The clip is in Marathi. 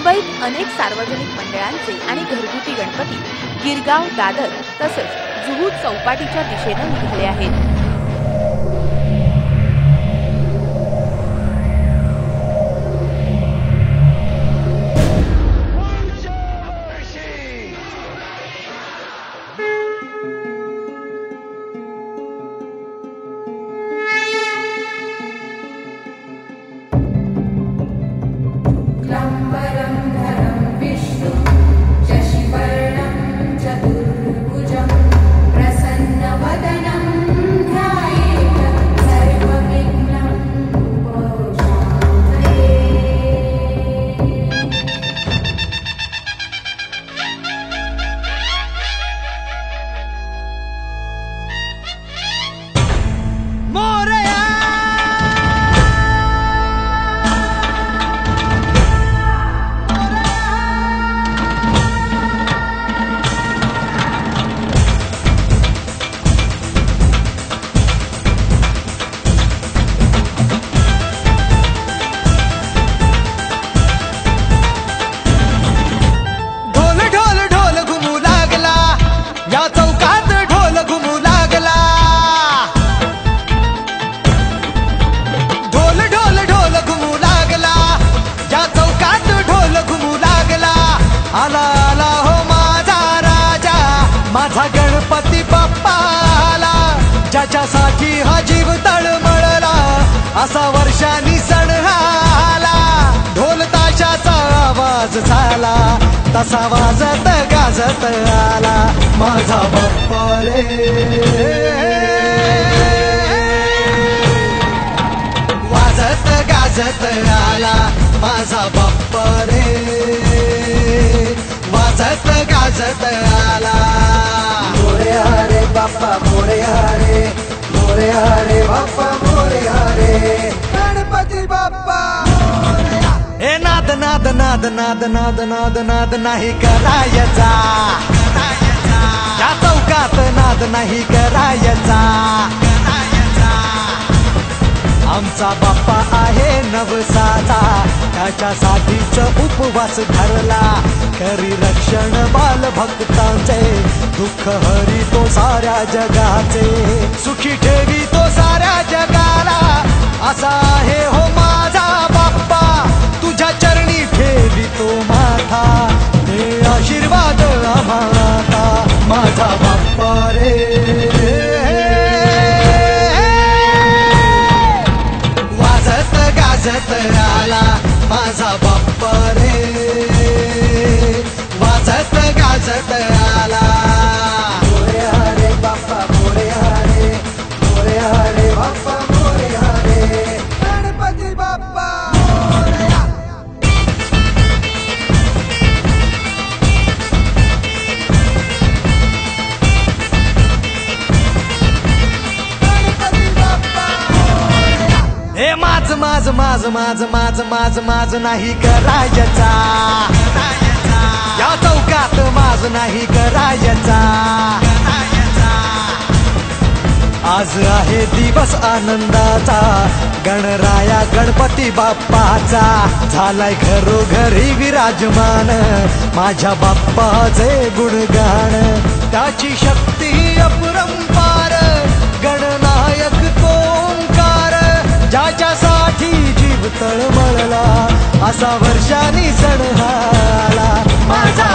मुंबईत अनेक सार्वजनिक मंडळांचे आणि घरगुती गणपती गिरगाव, दादर तसंच जुहू चौपाटीच्या दिशेने निघाले आहेत. गणपती बाप्पा आला, ज्याच्यासाठी हा जीव तळमळला, असा वर्षांनी सण आला. ढोल ताशाचा आवाज झाला, तसा वाजत गाजत आला माझा बाप्पा रे. वाजत गाजत आला माझा बाप्पा रे, वाजत गाजत आला. मोरया रे बाप्पा मोरया रे, मोरया रे बाप्पा मोरया रे, गणपती बाप्पा मोरया. हे नाद नाद नाद नाद नाद नाद नाद नाही करायचा, या चौकात नाद नाही करायचा. आमचा बाप्पा आहे नवसाचा, त्याच्यासाठीच उपवास धरला, करी रक्षण बाल भक्तांचे, दुःख हरी तो साऱ्या जगाचे, सुखी ठेवी तो साऱ्या जगाला. असा आहे हो माझा बाप्पा, तुझ्या चरणी ठेवी तो माथा, हे आशीर्वाद आम्हाला माझा बाप्पा रे. वाजत आला माझा बाप्पा रे, वाजत गाजत आला. मोरया रे बाप्पा मोरया रे, मोरया रे बाप्पा मोरया रे, गणपती बाप्पा मोरया. गणपती बाप्पा मोरया. हे माझ माझ माझ माझ माझ माझ माझ नाही करायचा, या चौकात माझ नाही करायचा. आज आहे दिवस आनंदाचा, गणराया गणपती बाप्पाचा, झालाय घरोघरी विराजमान माझ्या बाप्पाचे गुणगान. त्याची शक्ती अपरंपार, गणनायक तो ओंकार, ज्याच्यासाठी जीव तळमळला, असा वर्षांनी सण आला माझा.